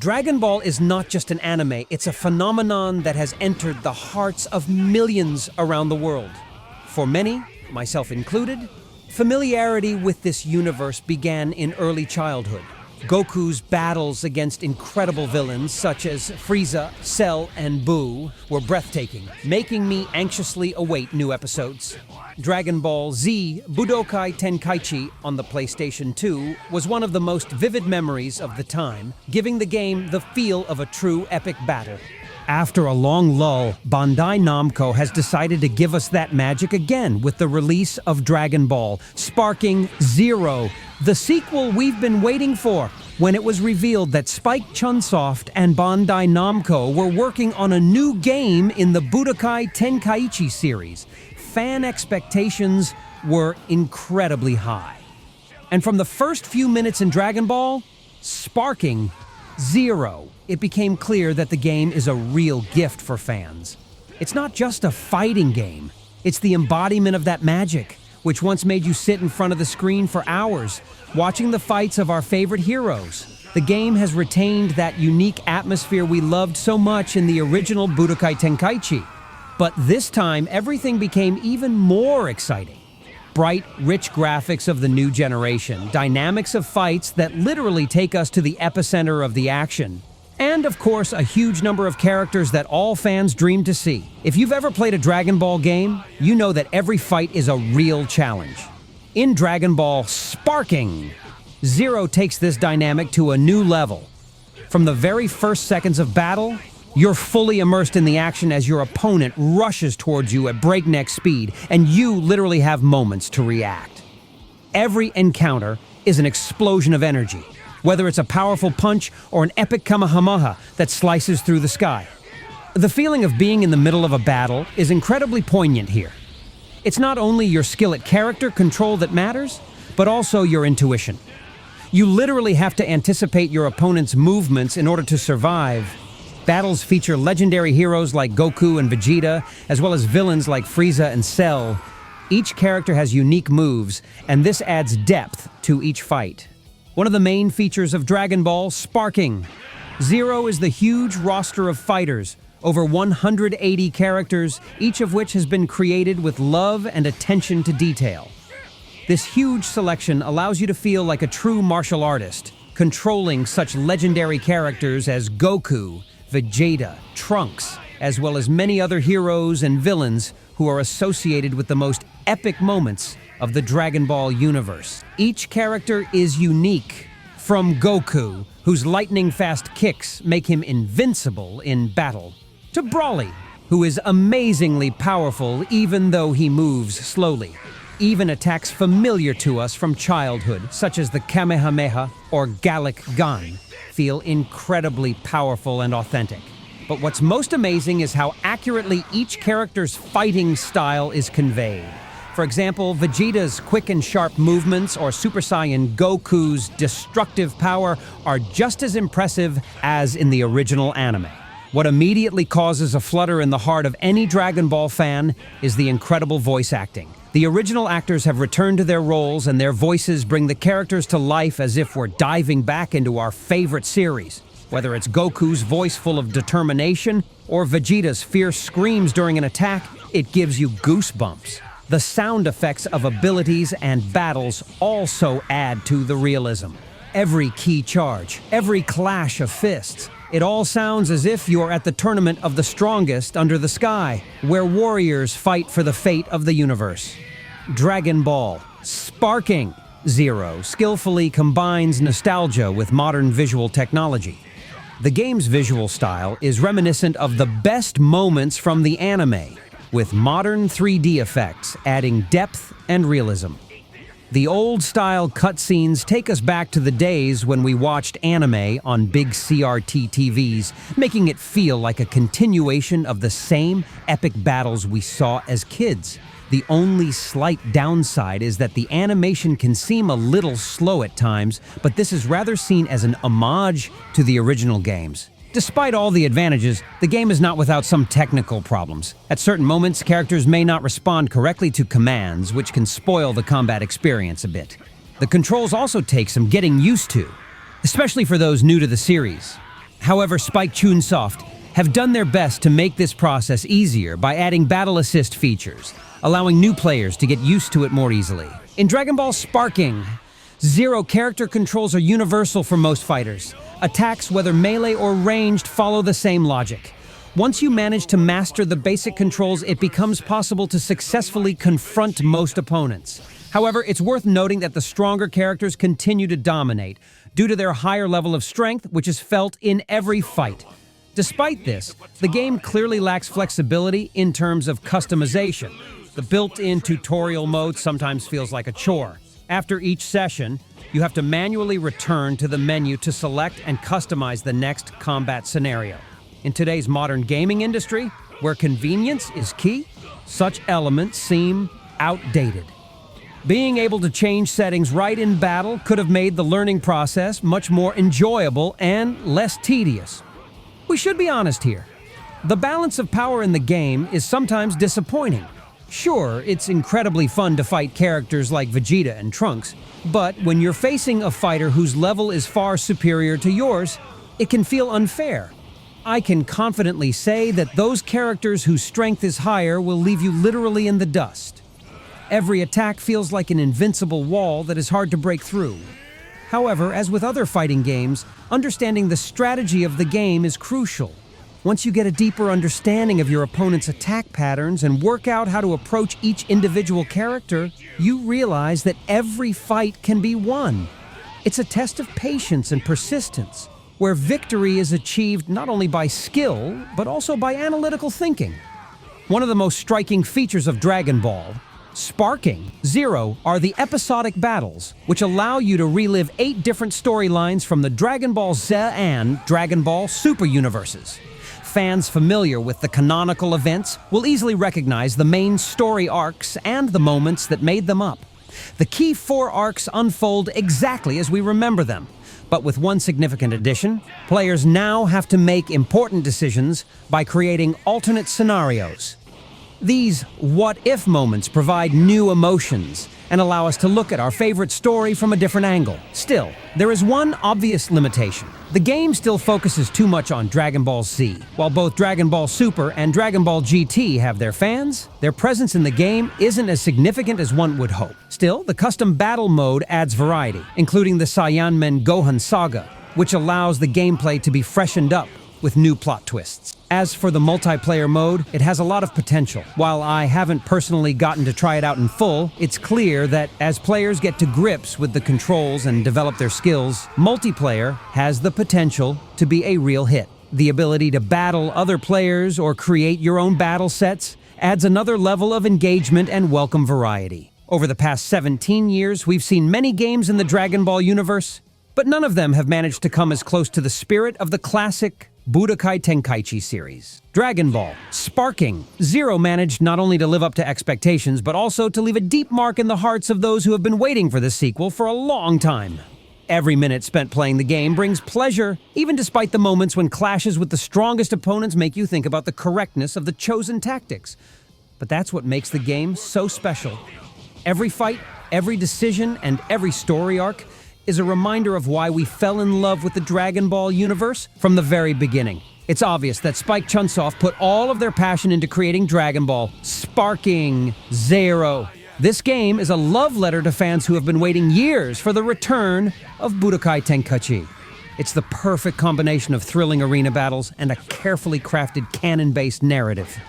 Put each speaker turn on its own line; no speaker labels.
Dragon Ball is not just an anime, it's a phenomenon that has entered the hearts of millions around the world. For many, myself included, familiarity with this universe began in early childhood. Goku's battles against incredible villains such as Frieza, Cell, and Buu were breathtaking, making me anxiously await new episodes. Dragon Ball Z Budokai Tenkaichi on the PlayStation 2 was one of the most vivid memories of the time, giving the game the feel of a true epic battle. After a long lull, Bandai Namco has decided to give us that magic again with the release of Dragon Ball, sparking Zero, the sequel we've been waiting for. When it was revealed that Spike Chunsoft and Bandai Namco were working on a new game in the Budokai Tenkaichi series, fan expectations were incredibly high. And from the first few minutes in Dragon Ball, sparking Zero, it became clear that the game is a real gift for fans. It's not just a fighting game, it's the embodiment of that magic, which once made you sit in front of the screen for hours, watching the fights of our favorite heroes. The game has retained that unique atmosphere we loved so much in the original Budokai Tenkaichi. But this time, everything became even more exciting. Bright, rich graphics of the new generation, dynamics of fights that literally take us to the epicenter of the action, and of course, a huge number of characters that all fans dream to see. If you've ever played a Dragon Ball game, you know that every fight is a real challenge. In Dragon Ball Sparking, Zero takes this dynamic to a new level. From the very first seconds of battle, you're fully immersed in the action as your opponent rushes towards you at breakneck speed, and you literally have moments to react. Every encounter is an explosion of energy, whether it's a powerful punch or an epic Kamehameha that slices through the sky. The feeling of being in the middle of a battle is incredibly poignant here. It's not only your skill at character control that matters, but also your intuition. You literally have to anticipate your opponent's movements in order to survive. Battles feature legendary heroes like Goku and Vegeta, as well as villains like Frieza and Cell. Each character has unique moves, and this adds depth to each fight. One of the main features of Dragon Ball, Sparking. Zero is the huge roster of fighters, over 180 characters, each of which has been created with love and attention to detail. This huge selection allows you to feel like a true martial artist, controlling such legendary characters as Goku, Vegeta, Trunks, as well as many other heroes and villains who are associated with the most epic moments of the Dragon Ball universe. Each character is unique, from Goku, whose lightning-fast kicks make him invincible in battle, to Broly, who is amazingly powerful even though he moves slowly. Even attacks familiar to us from childhood, such as the Kamehameha or Gallic Gun, feel incredibly powerful and authentic. But what's most amazing is how accurately each character's fighting style is conveyed. For example, Vegeta's quick and sharp movements or Super Saiyan Goku's destructive power are just as impressive as in the original anime. What immediately causes a flutter in the heart of any Dragon Ball fan is the incredible voice acting. The original actors have returned to their roles, and their voices bring the characters to life as if we're diving back into our favorite series. Whether it's Goku's voice full of determination or Vegeta's fierce screams during an attack, it gives you goosebumps. The sound effects of abilities and battles also add to the realism. Every key charge, every clash of fists, it all sounds as if you're at the tournament of the strongest under the sky, where warriors fight for the fate of the universe. Dragon Ball Sparking Zero skillfully combines nostalgia with modern visual technology. The game's visual style is reminiscent of the best moments from the anime, with modern 3D effects adding depth and realism. The old-style cutscenes take us back to the days when we watched anime on big CRT TVs, making it feel like a continuation of the same epic battles we saw as kids. The only slight downside is that the animation can seem a little slow at times, but this is rather seen as an homage to the original games. Despite all the advantages, the game is not without some technical problems. At certain moments, characters may not respond correctly to commands, which can spoil the combat experience a bit. The controls also take some getting used to, especially for those new to the series. However, Spike Chunsoft have done their best to make this process easier by adding battle assist features, allowing new players to get used to it more easily. In Dragon Ball Sparking, Zero character controls are universal for most fighters. Attacks, whether melee or ranged, follow the same logic. Once you manage to master the basic controls, it becomes possible to successfully confront most opponents. However, it's worth noting that the stronger characters continue to dominate due to their higher level of strength, which is felt in every fight. Despite this, the game clearly lacks flexibility in terms of customization. The built-in tutorial mode sometimes feels like a chore. After each session, you have to manually return to the menu to select and customize the next combat scenario. In today's modern gaming industry, where convenience is key, such elements seem outdated. Being able to change settings right in battle could have made the learning process much more enjoyable and less tedious. We should be honest here. The balance of power in the game is sometimes disappointing. Sure, it's incredibly fun to fight characters like Vegeta and Trunks, but when you're facing a fighter whose level is far superior to yours, it can feel unfair. I can confidently say that those characters whose strength is higher will leave you literally in the dust. Every attack feels like an invincible wall that is hard to break through. However, as with other fighting games, understanding the strategy of the game is crucial. Once you get a deeper understanding of your opponent's attack patterns and work out how to approach each individual character, you realize that every fight can be won. It's a test of patience and persistence, where victory is achieved not only by skill, but also by analytical thinking. One of the most striking features of Dragon Ball, Sparking, Zero, are the episodic battles, which allow you to relive 8 different storylines from the Dragon Ball Z and Dragon Ball Super universes. Fans familiar with the canonical events will easily recognize the main story arcs and the moments that made them up. The key 4 arcs unfold exactly as we remember them, but with one significant addition: players now have to make important decisions by creating alternate scenarios. These what-if moments provide new emotions and allow us to look at our favorite story from a different angle. Still, there is one obvious limitation. The game still focuses too much on Dragon Ball Z. While both Dragon Ball Super and Dragon Ball GT have their fans, their presence in the game isn't as significant as one would hope. Still, the custom battle mode adds variety, including the Saiyanmen Gohan Saga, which allows the gameplay to be freshened up with new plot twists. As for the multiplayer mode, it has a lot of potential. While I haven't personally gotten to try it out in full, it's clear that as players get to grips with the controls and develop their skills, multiplayer has the potential to be a real hit. The ability to battle other players or create your own battle sets adds another level of engagement and welcome variety. Over the past 17 years, we've seen many games in the Dragon Ball universe, but none of them have managed to come as close to the spirit of the classic Budokai Tenkaichi series. Dragon Ball Sparking, Zero managed not only to live up to expectations, but also to leave a deep mark in the hearts of those who have been waiting for the sequel for a long time. Every minute spent playing the game brings pleasure, even despite the moments when clashes with the strongest opponents make you think about the correctness of the chosen tactics. But that's what makes the game so special. Every fight, every decision, and every story arc is a reminder of why we fell in love with the Dragon Ball universe from the very beginning. It's obvious that Spike Chunsoft put all of their passion into creating Dragon Ball Sparking Zero. This game is a love letter to fans who have been waiting years for the return of Budokai Tenkaichi. It's the perfect combination of thrilling arena battles and a carefully crafted canon-based narrative.